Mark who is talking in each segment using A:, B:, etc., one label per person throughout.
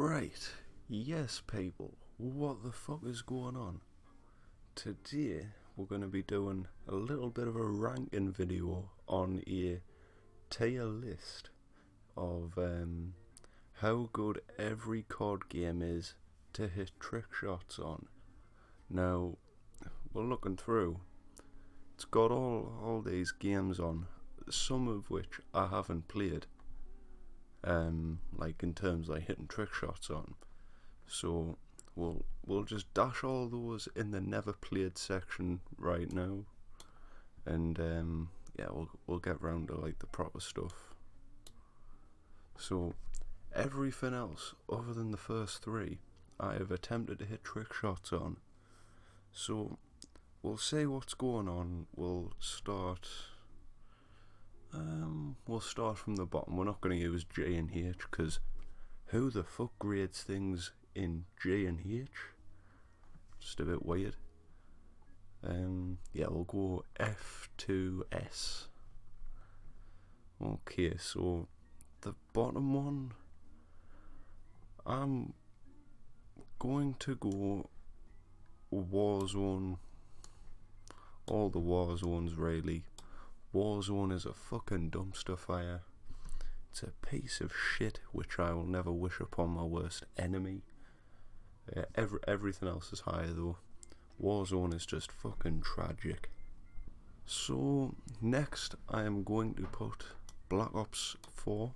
A: Right, yes people, what the fuck is going on? Today we're going to be doing a little bit of a ranking video on a tier list of how good every card game is to hit trick shots on. Now, we're looking through, it's got all these games on, some of which I haven't played, like in terms of hitting trick shots on. So we'll just dash all those in the never played section right now, and yeah, we'll get round to like the proper stuff. So everything else other than the first three I have attempted to hit trick shots on. So we'll say what's going on. We'll start from the bottom. We're not going to use J and H because who the fuck grades things in J and H? Just a bit weird. Yeah, we'll go F to S. Okay, so the bottom one, I'm going to go Warzone. All the Warzones really. Warzone is a fucking dumpster fire. It's a piece of shit which I will never wish upon my worst enemy. Everything else is higher though. Warzone is just fucking tragic. So next I am going to put Black Ops 4.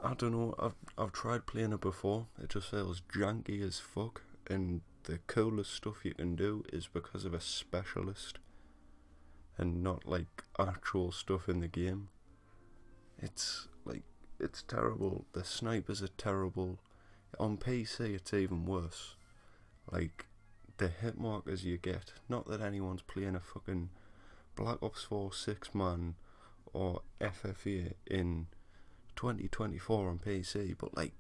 A: I don't know, I've tried playing it before. It just feels janky as fuck, and the coolest stuff you can do is because of a specialist and not like actual stuff in the game. It's terrible. The snipers are terrible. On PC it's even worse. Like, the hit markers you get, not that anyone's playing a fucking Black Ops 4 6-man or FFA in 2024 on PC, but like,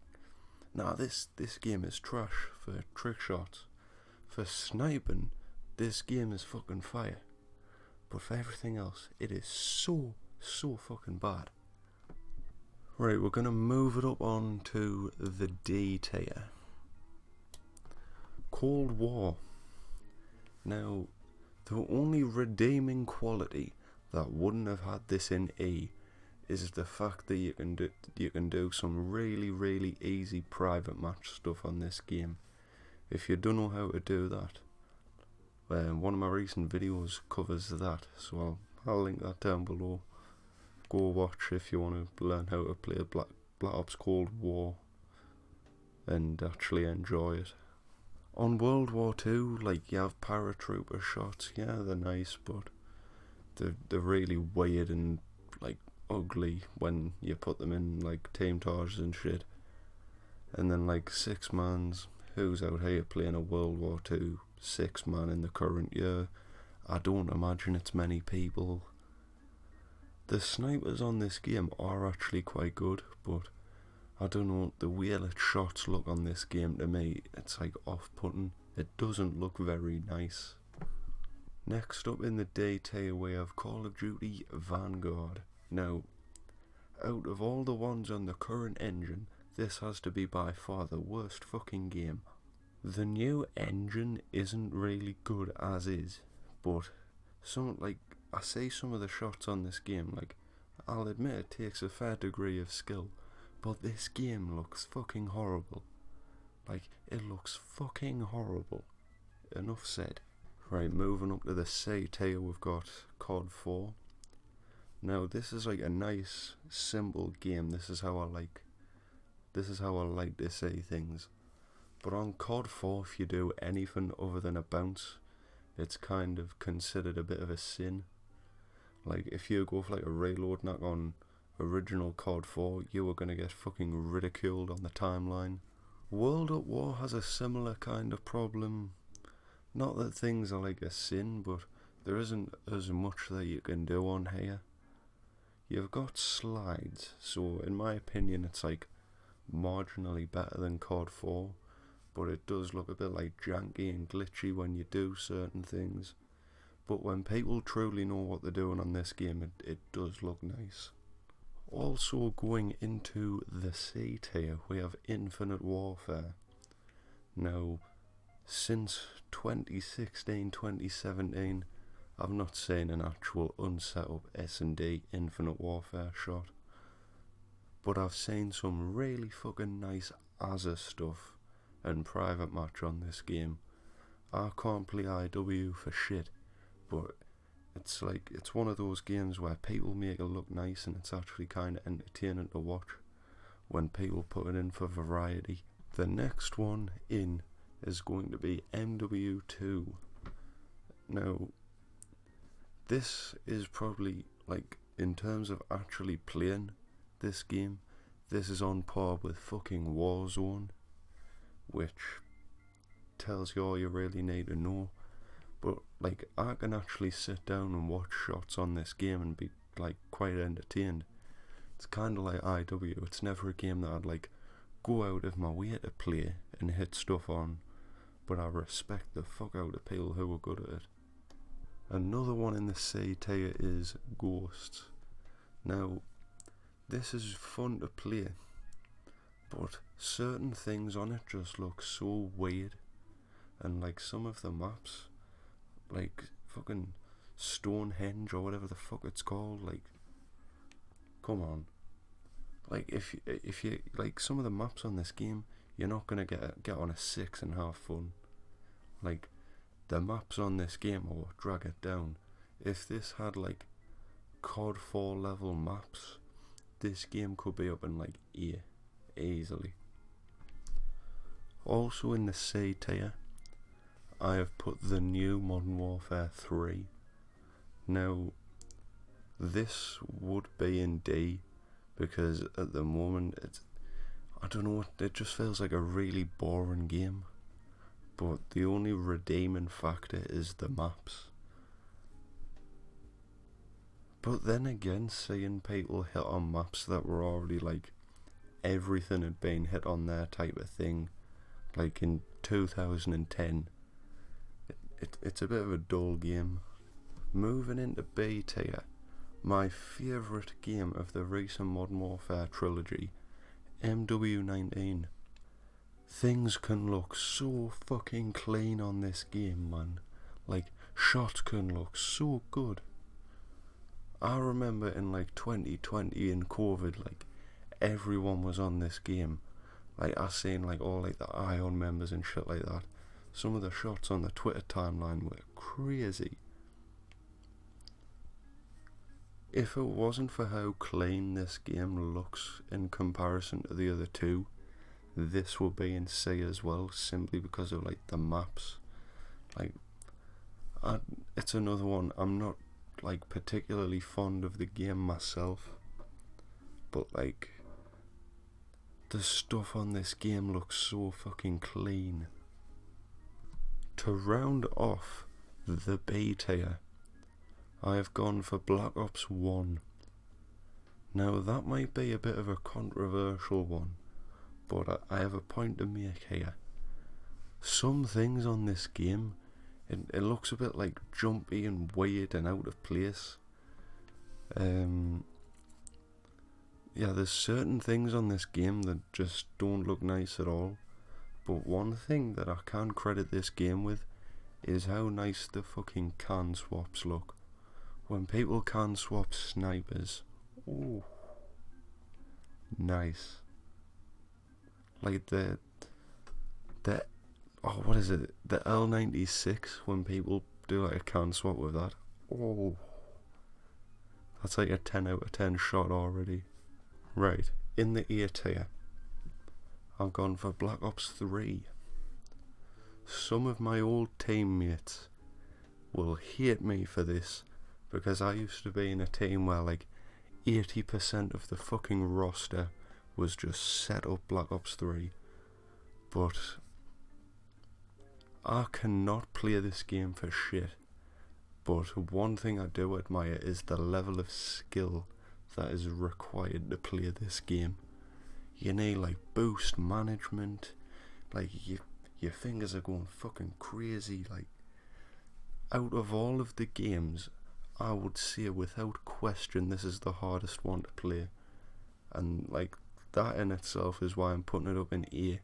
A: nah, this game is trash for trick shots. For sniping, this game is fucking fire. But for everything else, it is so fucking bad. Right, we're gonna move it up on to the D tier. Cold War. Now, the only redeeming quality that wouldn't have had this in E is the fact that you can do some really easy private match stuff on this game. If you don't know how to do that, one of my recent videos covers that, so I'll link that down below. Go watch if you want to learn how to play Black Ops Cold War and actually enjoy it. On World War II, like, you have paratrooper shots, yeah, they're nice, but they're really weird and like ugly when you put them in like team targets and shit. And then like 6-mans, who's out here playing a World War II 6-man in the current year? I don't imagine it's many people. The snipers on this game are actually quite good, but I don't know, the way that shots look on this game, to me, it's like off-putting. It doesn't look very nice. Next up in the D tier we have Call of Duty Vanguard. Now, out of all the ones on the current engine, this has to be by far the worst fucking game. The new engine isn't really good as is, but I see some of the shots on this game, like, I'll admit it takes a fair degree of skill, but this game looks fucking horrible. Like, it looks fucking horrible. Enough said. Right, moving up to the C tier, we've got COD 4. Now, this is like a nice, simple game. This is how I like to say things. But on COD 4, if you do anything other than a bounce, it's kind of considered a bit of a sin. Like, if you go for like a reload knock on original COD 4, you are gonna get fucking ridiculed on the timeline. World at War has a similar kind of problem. Not that things are like a sin, but there isn't as much that you can do on here. You've got slides, so in my opinion it's like marginally better than COD 4, but it does look a bit like janky and glitchy when you do certain things. But when people truly know what they're doing on this game, it does look nice. Also going into the C tier, we have Infinite Warfare. Now, since 2016-2017, I've not seen an actual unset up S&D Infinite Warfare shot, but I've seen some really fucking nice Azza stuff and private match on this game. I can't play IW for shit, but it's one of those games where people make it look nice and it's actually kind of entertaining to watch when people put it in for variety. The next one in is going to be MW2. Now, this is probably, like, in terms of actually playing this game, this is on par with fucking Warzone, which tells you all you really need to know. But, like, I can actually sit down and watch shots on this game and be, like, quite entertained. It's kind of like IW. It's never a game that I'd, like, go out of my way to play and hit stuff on, but I respect the fuck out of people who are good at it. Another one in the C tier is Ghosts. Now, this is fun to play, but certain things on it just look so weird, and, like, some of the maps, like fucking Stonehenge or whatever the fuck it's called, like, come on. Like, if you like some of the maps on this game, you're not gonna get on a 6 and have fun. Like, the maps on this game, or drag it down. If this had, like, COD 4 level maps, this game could be up in, like, A easily. Also in the C tier, I have put the new Modern Warfare 3. Now, this would be in D, because at the moment I don't know, it just feels like a really boring game. But the only redeeming factor is the maps. But then again, seeing people hit on maps that were already, like, everything had been hit on there type of thing, like in 2010, it's a bit of a dull game. Moving into B tier, my favourite game of the recent Modern Warfare trilogy, MW19. Things can look so fucking clean on this game, man. Like, shots can look so good. I remember in, like, 2020 in COVID, like, everyone was on this game. Like, I seen, like, all, like, the Ion members and shit like that. Some of the shots on the Twitter timeline were crazy. If it wasn't for how clean this game looks in comparison to the other two, this will be in C as well, simply because of, like, the maps. Like, it's another one. I'm not, like, particularly fond of the game myself, but, like, the stuff on this game looks so fucking clean. To round off the B tier, I have gone for Black Ops 1. Now, that might be a bit of a controversial one, but I have a point to make here. Some things on this game, it looks a bit, like, jumpy and weird and out of place. Yeah, there's certain things on this game that just don't look nice at all. But one thing that I can credit this game with is how nice the fucking can swaps look. When people can swap snipers, ooh, nice. Like the what is it? The L96, when people do, like, a can swap with that, oh, that's like a 10 out of 10 shot already. Right, in the A tier, I've gone for Black Ops 3. Some of my old teammates will hate me for this, because I used to be in a team where, like, 80% of the fucking roster was just set up Black Ops 3. But I cannot play this game for shit. But one thing I do admire is the level of skill that is required to play this game. You need, like, boost management, like, your fingers are going fucking crazy. Like, out of all of the games, I would say without question this is the hardest one to play. and like that in itself is why I'm putting it up in A.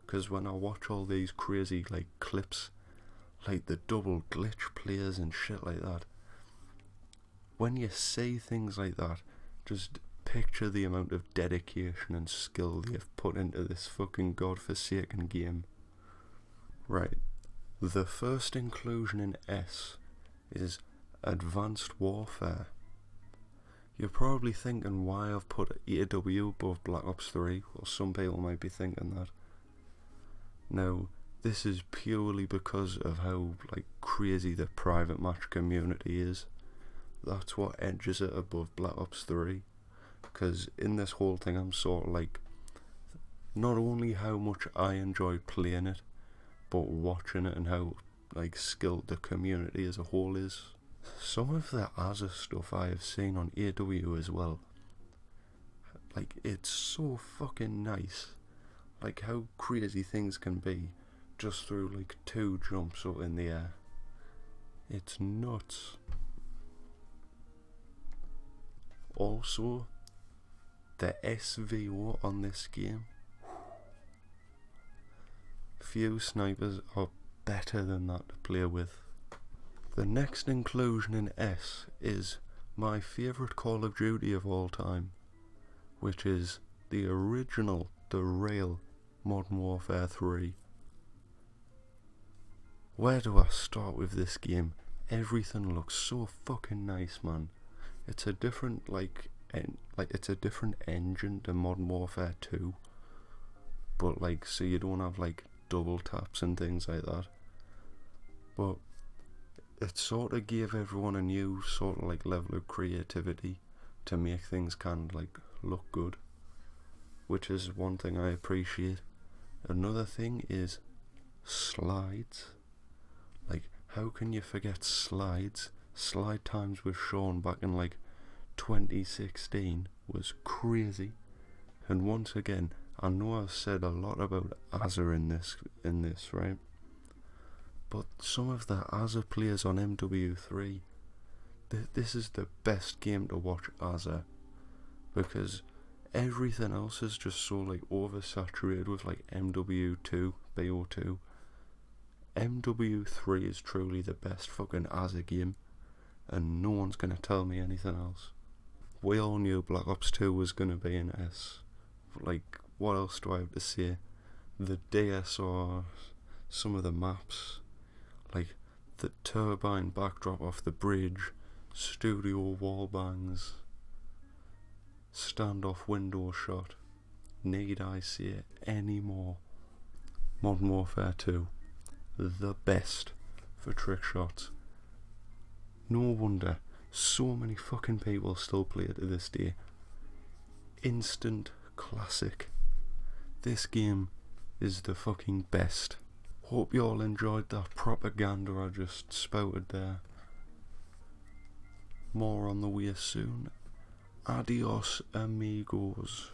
A: Because when I watch all these crazy like clips, like the double glitch players and shit like that, when you see things like that, just picture the amount of dedication and skill they've put into this fucking godforsaken game. Right, the first inclusion in S is Advanced Warfare. You're probably thinking why I've put AW above Black Ops 3, or some people might be thinking that. Now, this is purely because of how like crazy the private match community is. That's what edges it above Black Ops 3. Because in this whole thing I'm sort of like, not only how much I enjoy playing it, but watching it and how like skilled the community as a whole is. Some of the Azza stuff I have seen on AW as well, like it's so fucking nice, like how crazy things can be just through like 2 jumps up in the air. It's nuts. Also, the SVO on this game, few snipers are better than that to play with. The next inclusion in S is my favourite Call of Duty of all time, which is the original, the real Modern Warfare 3. Where do I start with this game? Everything looks so fucking nice, man. It's a different it's a different engine to Modern Warfare 2, but like, so you don't have like double taps and things like that. But it sort of gave everyone a new sort of like level of creativity to make things kind of like look good, which is one thing I appreciate. Another thing is slides. Like, how can you forget slides? Slide times with Sean back in like 2016 was crazy. And once again, I know I've said a lot about Azza in this, right? But some of the Azza players on MW3, this is the best game to watch Azza, because everything else is just so like oversaturated with like MW2, BO2. MW3 is truly the best fucking Azza game, and no one's gonna tell me anything else. We all knew Black Ops 2 was gonna be in S. Like, what else do I have to say? The DSR, some of the maps, like the turbine backdrop off the bridge, studio wallbangs, standoff window shot. Need I say any more? Modern Warfare 2, the best for trick shots. No wonder so many fucking people still play it to this day. Instant classic. This game is the fucking best. Hope you all enjoyed that propaganda I just spouted there. More on the way soon. Adios, amigos.